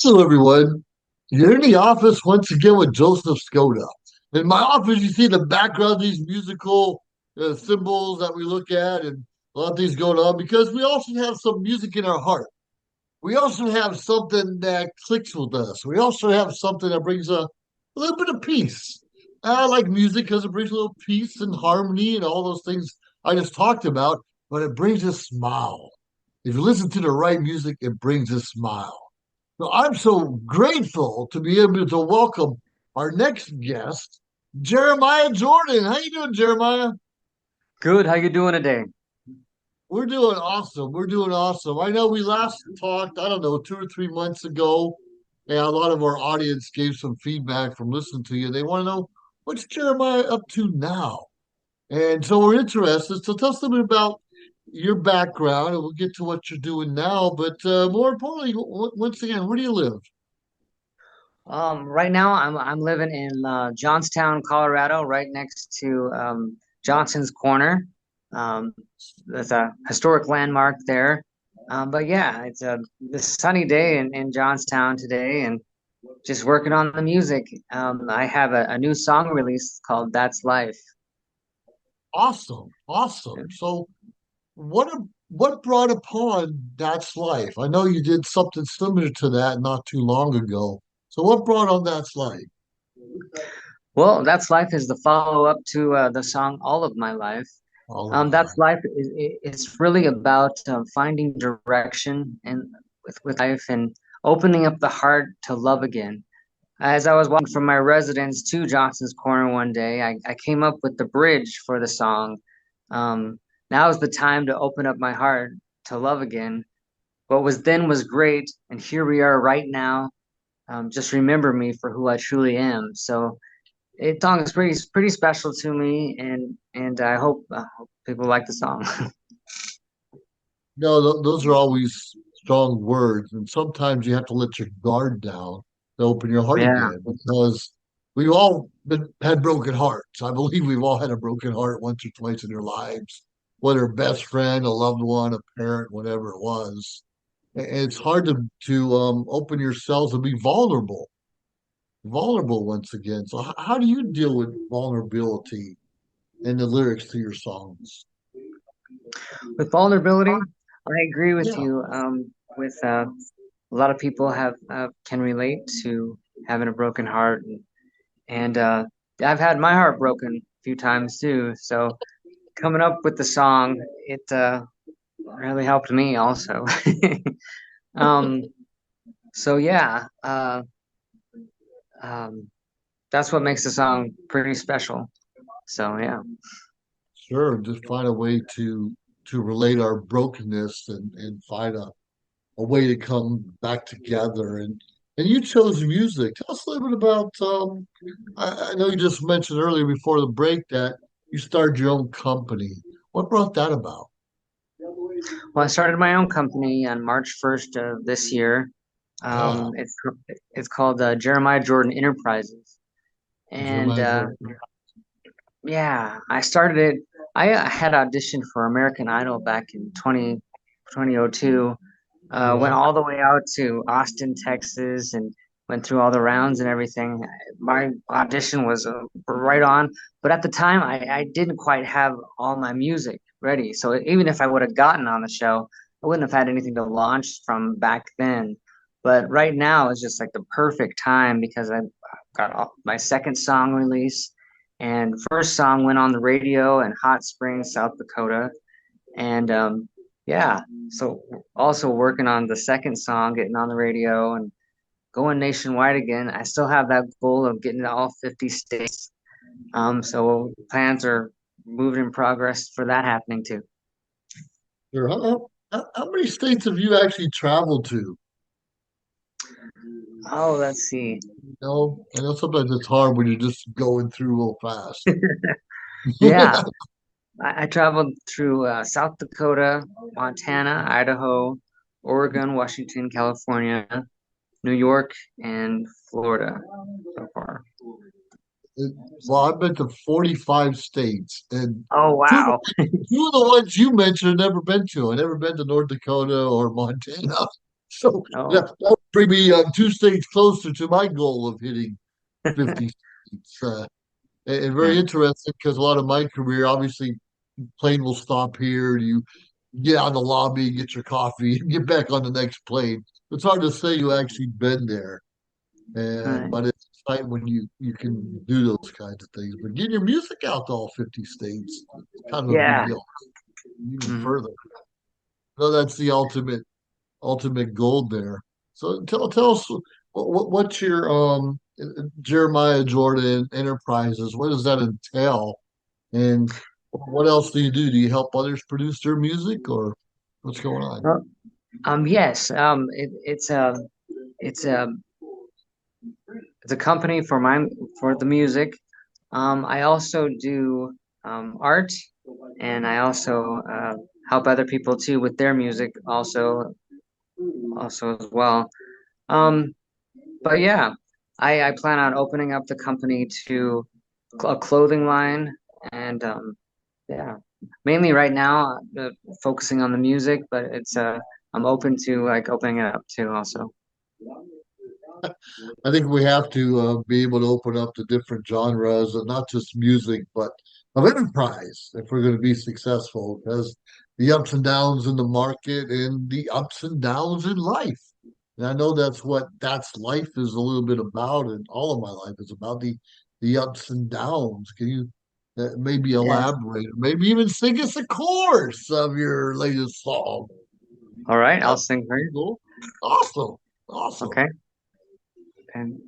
Hello, everyone. You're in the office once again with Joseph Skoda. In my office, you see the background, these musical symbols that we look at, and a lot of things going on because we also have some music in our heart. We also have something that clicks with us. We also have something that brings a little bit of peace. I like music because it brings a little peace and harmony and all those things I just talked about, but it brings a smile. If you listen to the right music, it brings a smile. So I'm so grateful to be able to welcome our next guest, Jerimiah Jordan. How you doing, Jeremiah? Good. How you doing today? We're doing awesome. We're doing awesome. I know we last talked, I don't know, 2 or 3 months ago, and a lot of our audience gave some feedback from listening to you. They want to know what's Jeremiah up to now. And so we're interested. So tell us a little bit about your background, and we'll get to what you're doing now. But more importantly, once again, where do you live? Right now I'm living in Johnstown, Colorado, right next to Johnson's Corner. That's a historic landmark there. But yeah, it's a this sunny day in Johnstown today, and just working on the music. I have a new song release called "That's Life." Awesome, awesome. So what brought upon That's Life? I know you did something similar to that not too long ago. So what brought on That's Life? Well, "That's Life" is the follow-up to the song "All of My Life." All of my That's life. life. It's really about finding direction and with life and opening up the heart to love again. As I was walking from my residence to Johnson's Corner one day, I came up with the bridge for the song. Now is the time to open up my heart to love again. What was then was great, and here we are right now. Just remember me for who I truly am. So it song is pretty special to me, and I hope people like the song. No, those are always strong words, and sometimes you have to let your guard down to open your heart Yeah, again because we've all had broken hearts. I believe we've all had a broken heart once or twice in our lives, whether a best friend, a loved one, a parent, whatever it was. It's hard to open yourselves and be vulnerable once again. So how do you deal with vulnerability in the lyrics to your songs? with vulnerability, I agree with Yeah. you. With A lot of people have can relate to having a broken heart, and I've had my heart broken a few times too. So coming up with the song, it really helped me also. um, so yeah, um, that's what makes the song pretty special. So yeah. Sure, just find a way to relate our brokenness and find a way to come back together. And you chose music. Tell us a little bit about I know you just mentioned earlier before the break that you started your own company. What brought that about? Well, I started my own company on March 1st of this year. Yeah, It's called Jeremiah Jordan Enterprises, and Jeremiah Jordan. yeah, I started it. I had auditioned for American Idol back in 2002. Went Yeah. all the way out to Austin, Texas, and went through all the rounds and everything. My audition was right on, but at the time, I didn't quite have all my music ready. So even if I would have gotten on the show, I wouldn't have had anything to launch from back then. But right now is just like the perfect time because I've got my second song release, and first song went on the radio in Hot Springs, South Dakota, and yeah, so also working on the second song, getting on the radio and going nationwide again. I still have that goal of getting to all 50 states. So plans are moving in progress for that happening too. Sure. How many states have you actually traveled to? Oh, let's see. I know sometimes it's hard when you're just going through real fast. Yeah, I traveled through South Dakota, Montana, Idaho, Oregon, Washington, California, New York, and Florida so far. It- well, I've been to 45 states, and Oh, two of the, wow. two of the ones you mentioned I've never been to. I've never been to North Dakota or Montana. So Oh, that would bring me two states closer to my goal of hitting 50 states. And very yeah. interesting because a lot of my career, obviously, plane will stop here. You get out of the lobby, get your coffee, and get back on the next plane. It's hard to say you actually been there, and Right. but it's exciting when you can do those kinds of things. But getting your music out to all 50 states is kind of a big Yeah. deal, even Mhm. further. So that's the ultimate goal there. So tell us what's your Jeremiah Jordan Enterprises? What does that entail? And what else do you do? Do you help others produce their music, or what's going on? Well, yes. It's a it's a company for the music. I also do art, and I also help other people too with their music also as well. Um, but yeah, I plan on opening up the company to a clothing line, and yeah, mainly right now focusing on the music, but it's I'm open to like opening it up too also. I think we have to be able to open up to different genres and not just music, but of enterprise if we're going to be successful. Because the ups and downs in the market and the ups and downs in life. And I know that's life is a little bit about, and all of my life is about the ups and downs. Can you maybe Yeah. elaborate, or maybe even sing us a chorus of your latest song? All right, I'll That sing for you. cool. Awesome, awesome. Okay. And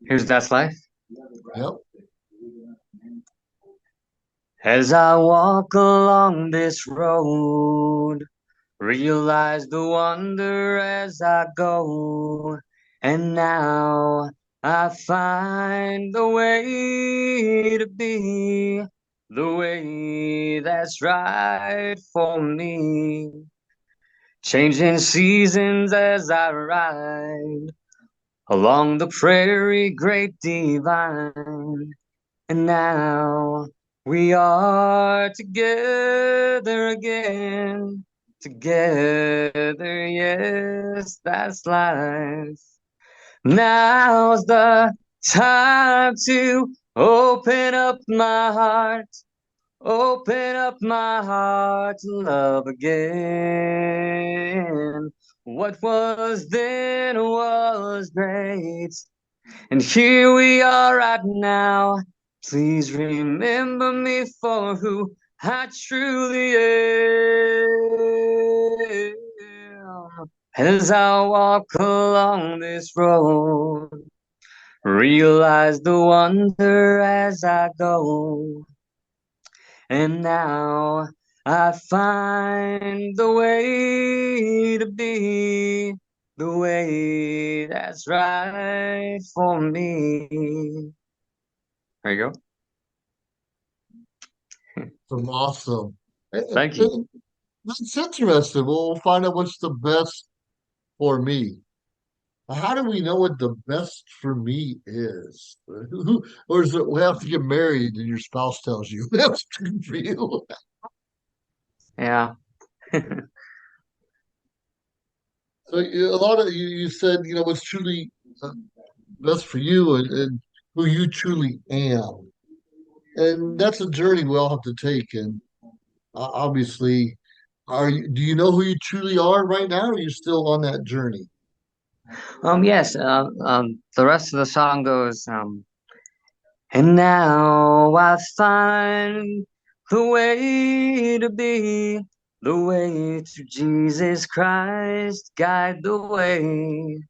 here's That's Life. Yep. As I walk along this road, realize the wonder as I go, and now I find the way to be the way that's right for me. Changing seasons as I ride along the prairie, great divine. And now we are together again. Together, yes, that's life. Now's the time to open up my heart to love again. What was then was great. And here we are right now. Please remember me for who I truly am. As I walk along this road, realize the wonder as I go. And now I find the way to be the way that's right for me. There you go. Some awesome. Thank you. That's interesting. We'll find out what's the best for me. How do we know what the best for me is? Or is it we have to get married and your spouse tells you that's good for you? Yeah. So a lot of you said, what's truly uh, best for you and who you truly am. And that's a journey we all have to take. And obviously, do you know who you truly are right now? Or are you still on that journey? Yes. The rest of the song goes, and now I find the way to be, the way to Jesus Christ, guide the way.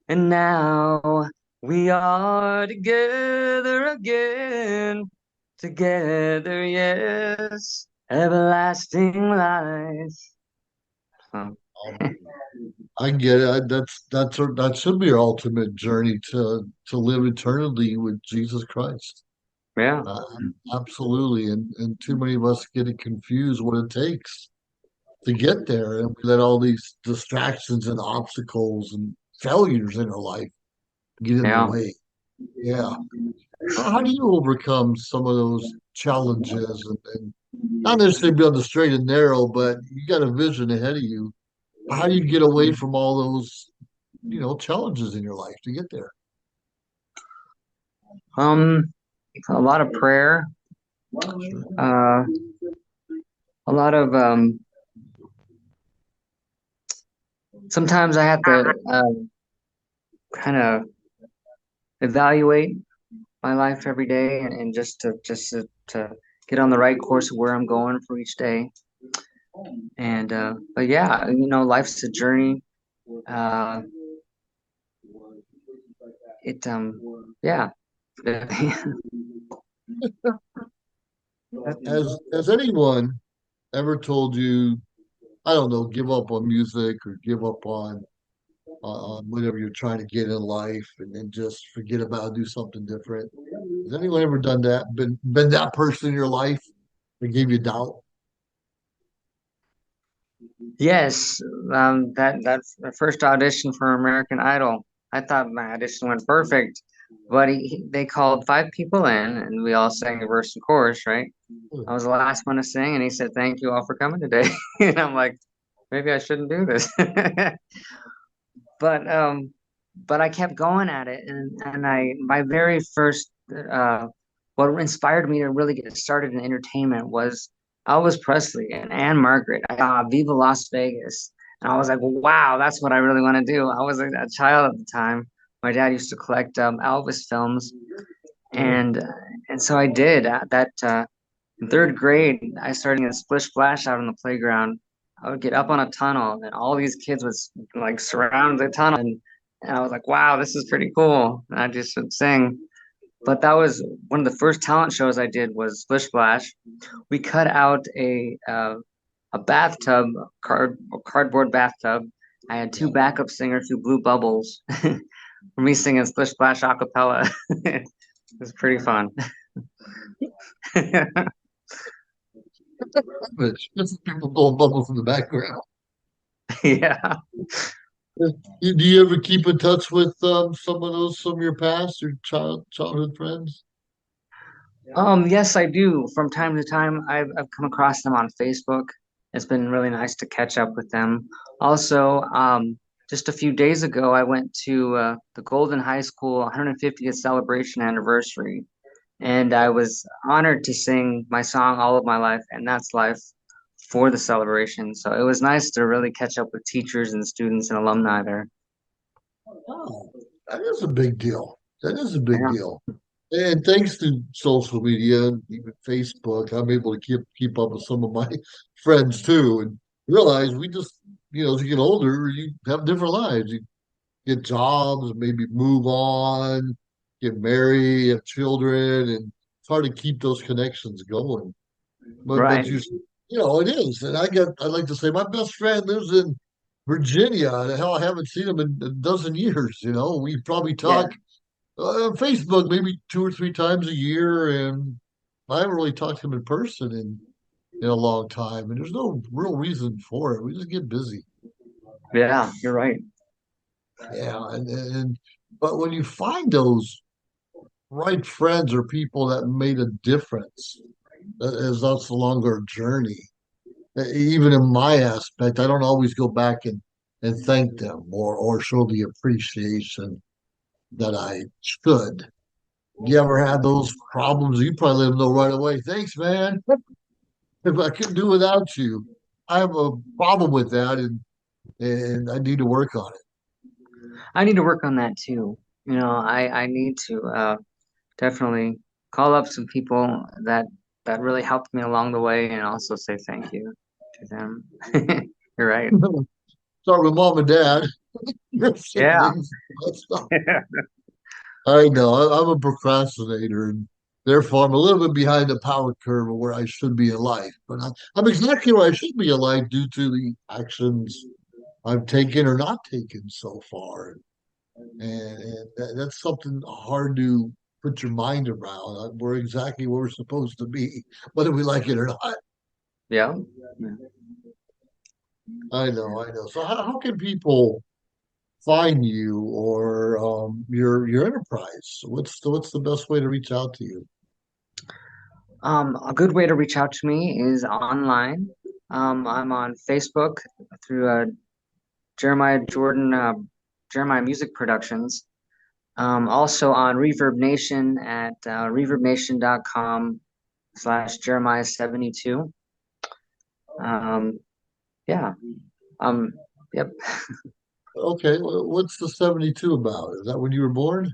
And now we are together again, together, yes, everlasting life. Um, Um, I get it. That should be our ultimate journey to live eternally with Jesus Christ. yeah, Uh, Absolutely, and too many of us get it confused what it takes to get there, and we let all these distractions and obstacles and failures in our life get in the yeah. way. Yeah. How do you overcome some of those challenges and not necessarily be on the straight and narrow, but you got a vision ahead of you. how do you get away from all those, challenges in your life to get there? Um, a lot of prayer, Sure. uh, a lot of sometimes I have to kind of evaluate my life every day and just to get on the right course of where I'm going for each day. And but yeah, life's a journey. Uh, it yeah. Has anyone ever told you, I don't know, give up on music or give up on whatever you're trying to get in life and then just forget about it, do something different? Has anyone ever done that? Been that person in your life that gave you doubt? Yes, that's the first audition for American Idol. I thought my audition went perfect, but they called five people in, and we all sang the verse and chorus, right? I was the last one to sing, and he said, "Thank you all for coming today." And I'm like, maybe I shouldn't do this. But but I kept going at it, and I my very first what inspired me to really get started in entertainment was Elvis Presley and Anne Margaret. I saw Viva Las Vegas, and I was like, wow, that's what I really want to do. I was a child at the time. My dad used to collect Elvis films, Oh, and and so I did. That in third grade, I started in splish splash out on the playground. I would get up on a tunnel, and all these kids would like surround the tunnel, and I was like, "Wow, this is pretty cool." And I just would sing. But that was one of the first talent shows I did was Splish Splash. We cut out a bathtub, cardboard bathtub. I had two yeah. backup singers who blew bubbles for me singing Splish Splash a cappella. It was pretty fun. But just people blowing bubbles in the background. Yeah. Do you ever keep in touch with some of those from your past, your childhood friends? Yes, I do. From time to time, I've come across them on Facebook. It's been really nice to catch up with them. Also, just a few days ago, I went to the Golden High School 150th celebration anniversary, and I was honored to sing my song "All of My Life," and that's life for the celebration. So it was nice to really catch up with teachers and students and alumni there. Oh, that is a big deal. That is a big Yeah, deal. And thanks to social media, even Facebook, I'm able to keep up with some of my friends too, and realize we just, as you get older, you have different lives. You get jobs, maybe move on, get married, have children, and it's hard to keep those connections going. But right. it is. And I like to say my best friend lives in Virginia. And hell, I haven't seen him in a dozen years. We probably Yeah, talk Facebook maybe two or three times a year, and I haven't really talked to him in person in a long time. And there's no real reason for it. We just get busy. yeah, you're right. Yeah, and but when you find those right friends or people that made a difference, as that's a longer journey. Even in my aspect, I don't always go back and thank them or show the appreciation that I should. You ever had those problems? You probably let them know right away. Thanks, man. If I couldn't do without you, I have a problem with that, and I need to work on it. I need to work on that too. I need to definitely call up some people that really helped me along the way and also say thank you to them. You're right. Start with mom and dad, your Yeah. siblings, that stuff. I know I'm a procrastinator, and therefore I'm a little bit behind the power curve of where I should be in life. But I'm exactly where I should be in life due to the actions I've taken or not taken so far. And that's something hard to put your mind around. We're exactly where we're supposed to be, whether we like it or not. Yeah. I know. So how can people find you or your enterprise? What's the best way to reach out to you? A good way to reach out to me is online. I'm on Facebook through Jeremiah Jordan, Jeremiah Music Productions. Also on Reverb Nation at reverbnation.com/Jeremiah72. Um, yeah. Um, yep. Okay, what's the 72 about? Is that when you were born?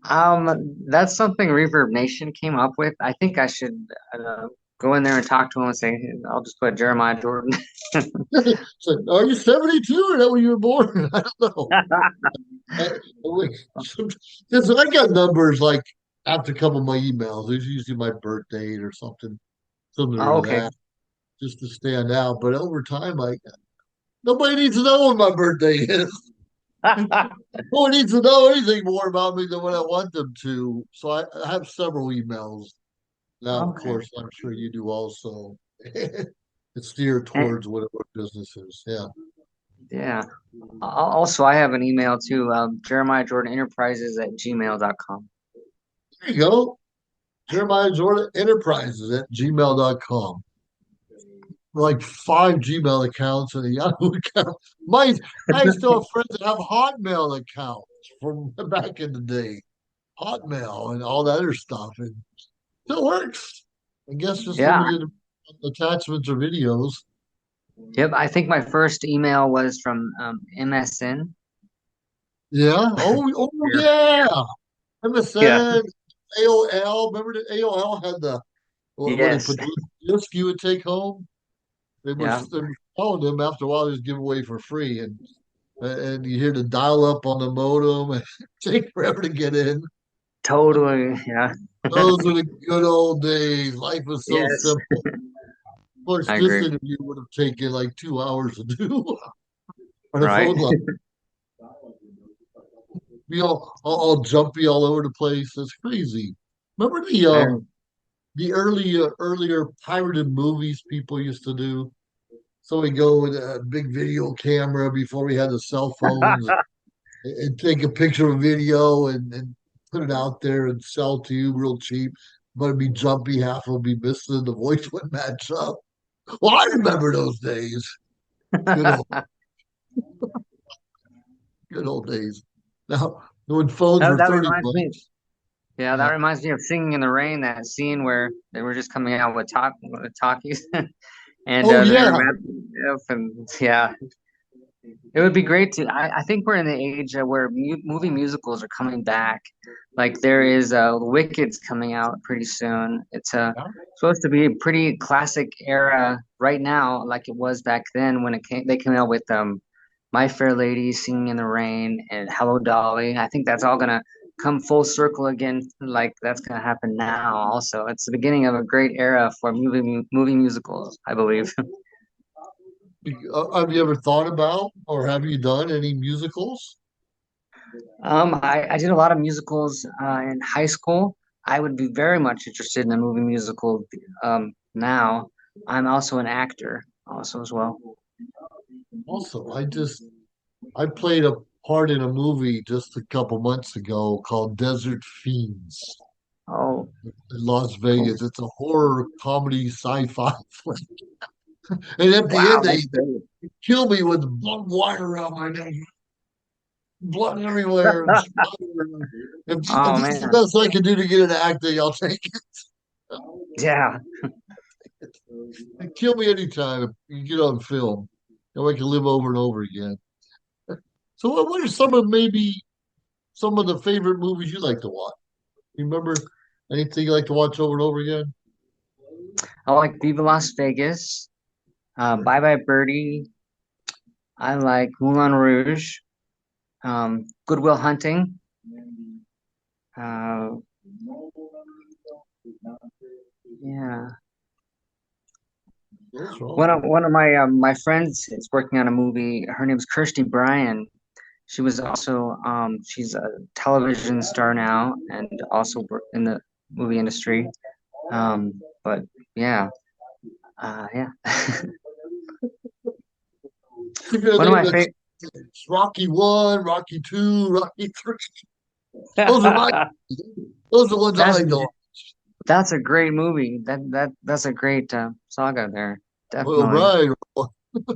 That's something Reverb Nation came up with. I think I should go in there and talk to him and say, I'll just put Jeremiah Jordan. So, are you 72 or that when you were born? I don't know. Because I got numbers like after a couple of my emails. It's usually my birth date or something similar Oh, to okay. that, just to stand out. But over time, like nobody needs to know when my birthday is. No one needs to know anything more about me than what I want them to. So I have several emails. Now, of Okay. course, I'm sure you do also. It's steered And, towards whatever business is. Yeah. yeah. Also, I have an email too, Jeremiah Jordan Enterprises at gmail.com. There you go. Jeremiah Jordan Enterprises at gmail.com. Like five Gmail accounts and a Yahoo account. My, I still have friends that have Hotmail accounts from back in the day. Hotmail and all that other stuff. And still works. I guess just Yeah. limited attachments or videos. Yep. I think my first email was from MSN. Yeah. Oh Yeah. yeah. Yeah. MSN, AOL. Remember that AOL had the when they Yes. put the disc you would take home? Yeah. They were telling them after a while they just give away for free, and you hear the dial up on the modem and it take forever to get in. Totally. Yeah. Those were the good old days. Life was so Yes. simple. Of course, I this agree. interview would have taken like 2 hours to do on a Right. phone line. Be all jumpy all over the place. It's crazy. Remember I, the earlier pirated movies people used to do? So we go with a big video camera before we had the cell phones and take a picture of a video and put it out there and sell to you real cheap. But it'd be jumpy, half will be missing, the voice wouldn't match up. Well, I remember those days. Good old good old days. Now when phones were that 30 reminds me. bucks. Yeah, that Yeah. reminds me of Singing in the Rain, that scene where they were just coming out with talkies, and Oh then they were yeah. wrapping it up, and yeah, it would be great to. I think we're in the age where movie musicals are coming back. Like there is Wicked's coming out pretty soon. It's supposed to be a pretty classic era right now, like it was back then when they came out with My Fair Lady, Singing in the Rain, and Hello Dolly. I think that's all gonna come full circle again. Like that's gonna happen now. Also, it's the beginning of a great era for movie musicals, I believe. Have you ever thought about or have you done any musicals? I did a lot of musicals in high school. I would be very much interested in a movie musical now. I'm also an actor, also as well. Also, I played a part in a movie just a couple months ago called Desert Fiends Oh, in Las cool. Vegas. It's a horror comedy sci-fi flick. And at the Wow, end, that's great. they kill me with blood wire around my neck, blood everywhere, and splatter. If Oh this is the man, best I can do to get into acting, I'll take it. yeah. And kill me anytime if you get on film. And I can live over and over again. So, what are some of maybe some of the favorite movies you like to watch? You remember anything you like to watch over and over again? I like Viva Las Vegas. Sure. Bye Bye Birdie. I like Moulin Rouge. Goodwill Hunting. Uh, yeah. Those are all. One of my friends is working on a movie. Her name's Kirsty Bryan. She was also she's a television star now and also worked in the movie industry. But yeah, yeah. Give you a One of name my that's favorite. Rocky One, Rocky Two, Rocky Three. Those are my. Those are the ones I That's like to watch. that's a great movie. That's a great saga there. Well, Definitely. right.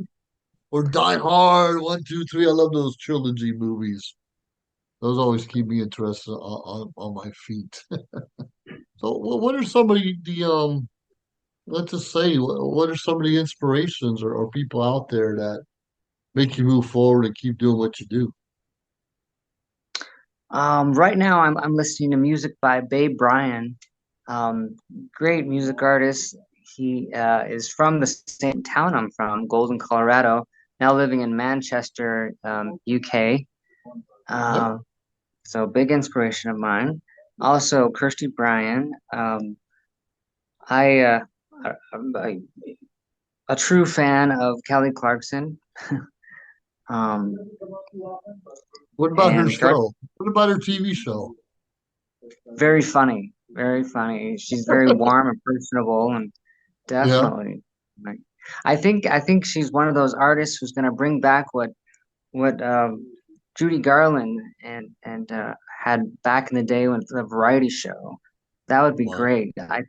or Die Hard, one, two, three. I love those trilogy movies. Those always keep me interested on my feet. So, what are some of the let's just say, what are some of the inspirations or people out there that make you move forward and keep doing what you do? Right now I'm listening to music by Babe Bryan. Um, Great music artist. He is from the same town I'm from, Golden, Colorado. Now living in Manchester, UK. Yep. Uh, so big inspiration of mine. Also, Kirsty Bryan. I I'm a true fan of Kelly Clarkson. Um, What about her and Garth, show? What about her TV show? very funny, very funny. She's very warm and personable, and Yeah. definitely, like, I think she's one of those artists who's gonna bring back what Judy Garland and had back in the day when the variety show. That would be Wow. great. I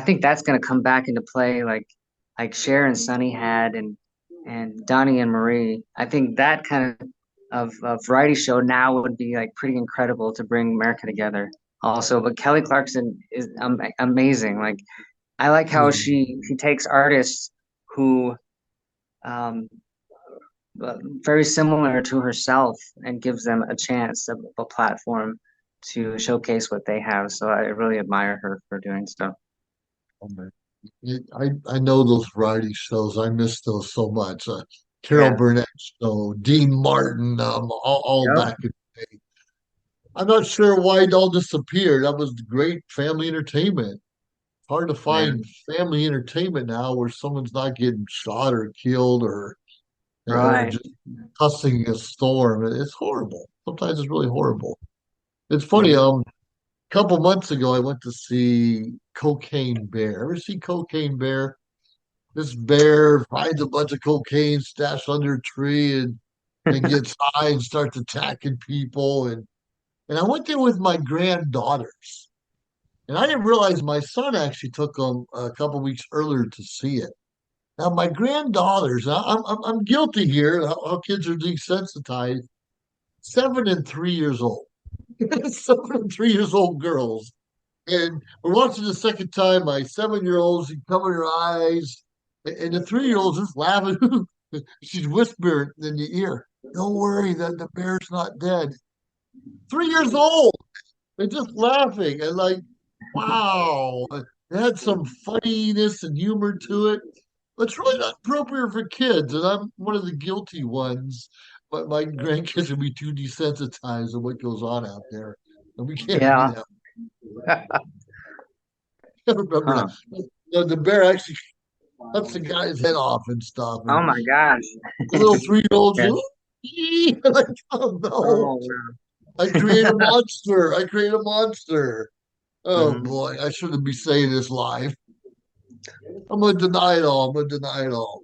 think that's gonna come back into play like Cher and Sonny had and Donnie and Marie. I think that kind of variety show now would be like pretty incredible to bring America together. Also, but Kelly Clarkson is amazing. Like I like how Yeah. she takes artists who um very similar to herself and gives them a chance, a platform to showcase what they have. So I really admire her for doing so. Oh, man. I know those variety shows. I miss those so much. Carol Yeah. Burnett show, Dean Martin, all Yep. back in the day. I'm not sure why it all disappeared. That was great family entertainment. Hard to Yeah. find family entertainment now where someone's not getting shot or killed or Right. just cussing a storm. It's horrible. Sometimes it's really horrible. It's funny. Yeah. A couple months ago, I went to see Cocaine Bear. Ever see Cocaine Bear? This bear finds a bunch of cocaine stashed under a tree and gets high and starts attacking people. And I went there with my granddaughters. And I didn't realize my son actually took them a couple weeks earlier to see it. Now, my granddaughters, I'm guilty here, how kids are desensitized, 7 and 3 years old. 7 and 3 years old girls. And we're watching the second time. My 7 year old's covering her eyes, and the 3 year old's just laughing. She's whispering in the ear, "Don't worry, that the bear's not dead." 3 years old. They're just laughing and like, wow. It had some funniness and humor to it. But it's really not appropriate for kids, and I'm one of the guilty ones. But my grandkids will be too desensitized to what goes on out there, and we can't be Yeah. that. I remember that. Huh. The bear actually cuts the guy's head off and stuff, Oh and my gosh. the little 3 year olds, Yeah. like, oh no, Oh wow. I create a monster. I create a monster. Oh Mhm. boy, I shouldn't be saying this live. I'm gonna deny it all. I'm gonna deny it all.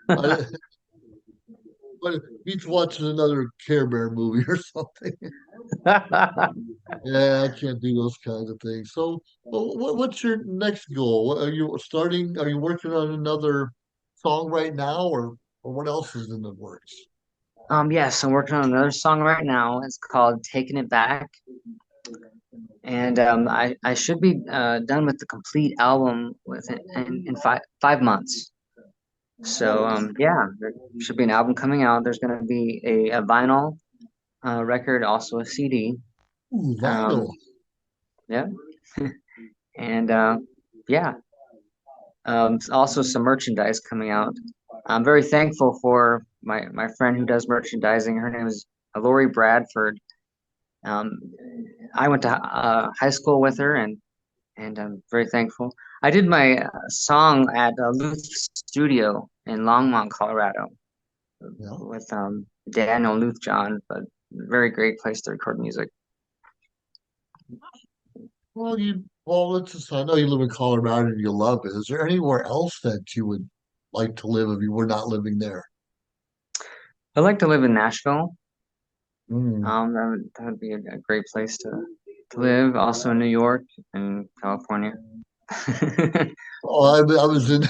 I, but he's watching another Care Bear movie or something. Yeah, I can't do those kinds of things. So, well, what's your next goal? Are you starting? Are you working on another song right now, or what else is in the works? Yes, I'm working on another song right now. It's called Taking It Back. And I should be done with the complete album in 5 months. So Oh, yeah, there should be an album coming out. There's going to be a vinyl record, also a CD. ooh, Um, vinyl. yeah, and yeah, also some merchandise coming out. I'm very thankful for my friend who does merchandising. Her name is Lori Bradford. Um, I went to high school with her, and I'm very thankful. I did my song at Luth Studio in Longmont, Colorado, Yeah. with Daniel Luth John, but very great place to record music. Well, let's just, I know you live in Colorado and you love it. Is there anywhere else that you would like to live if you were not living there? I'd like to live in Nashville. Mm. That would be a great place to live. Also in New York and California. Oh, I was in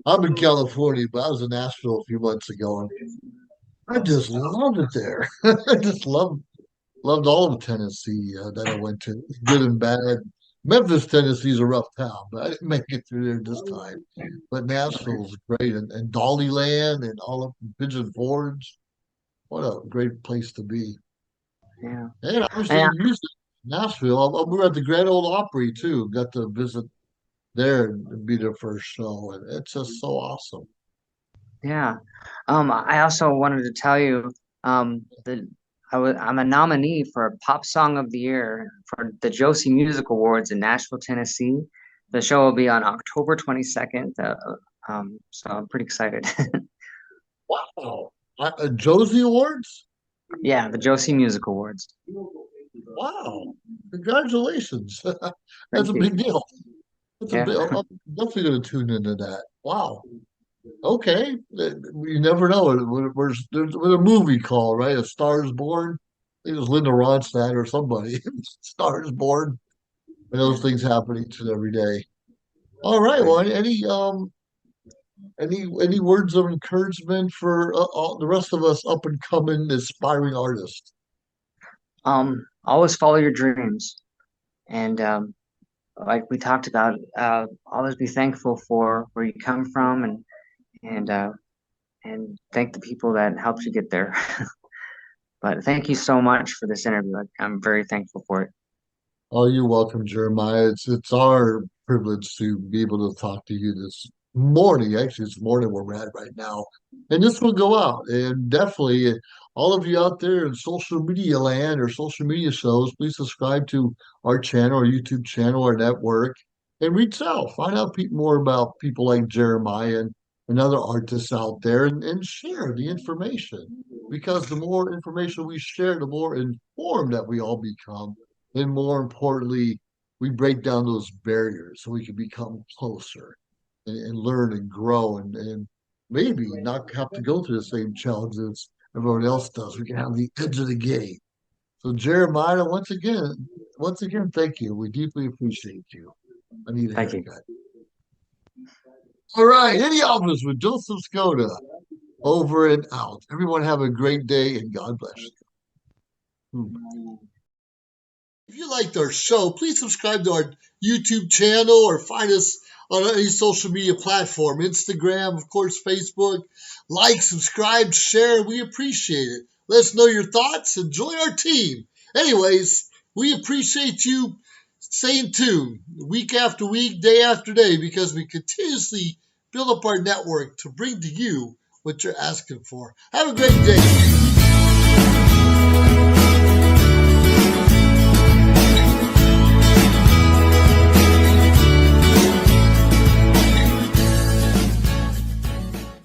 I'm in California, but I was in Nashville a few months ago, and I just loved it there. I just loved all of Tennessee that I went to, good and bad. Memphis, Tennessee is a rough town, but I didn't make it through there this time. But Nashville's great, and Dollyland and all of Pigeon Forge. What a great place to be. Yeah. And obviously, Yeah. music, Nashville. We were at the Grand Ole Opry too. Got to visit there and be their first show, and it's just so awesome. Yeah. I also wanted to tell you, that I'm a nominee for Pop Song of the Year for the Josie Music Awards in Nashville, Tennessee. The show will be on October 22nd. So I'm pretty excited. Wow. Josie Awards? Yeah, the Josie Music Awards. Wow. Congratulations. That's Thank a you. big deal. That's a Yeah. bit. I'm definitely going to tune into that. Wow. Okay. You never know. There's a movie called, right? A Star is Born. I think it was Linda Ronstadt or somebody. Star is Born. And those things happen each and every day. All right. Well, any words of encouragement for all the rest of us up and coming aspiring artists? Always follow your dreams. And like we talked about, always be thankful for where you come from, and and thank the people that helped you get there. But thank you so much for this interview. I'm very thankful for it. Oh, you're welcome, Jeremiah. It's our privilege to be able to talk to you this morning. Actually, it's morning where we're at right now. And this will go out. And definitely, all of you out there in social media land or social media shows, please subscribe to our channel, our YouTube channel, our network, and reach out. Find out more about people like Jeremiah and other artists out there and share the information. Because the more information we share, the more informed that we all become, and more importantly, we break down those barriers so we can become closer and learn and grow and maybe not have to go through the same challenges everyone else does. We can have the edge of the game. So Jeremiah, once again, thank you. We deeply appreciate you. I need a Thank you. haircut. All right, in the office with Joseph Skoda, over and out. Everyone have a great day and God bless you. If you liked our show, please subscribe to our YouTube channel or find us on any social media platform, Instagram, of course, Facebook. Like, subscribe, share. We appreciate it. Let us know your thoughts and join our team. Anyways, we appreciate you staying tuned week after week, day after day, because we continuously build up our network to bring to you what you're asking for. Have a great day.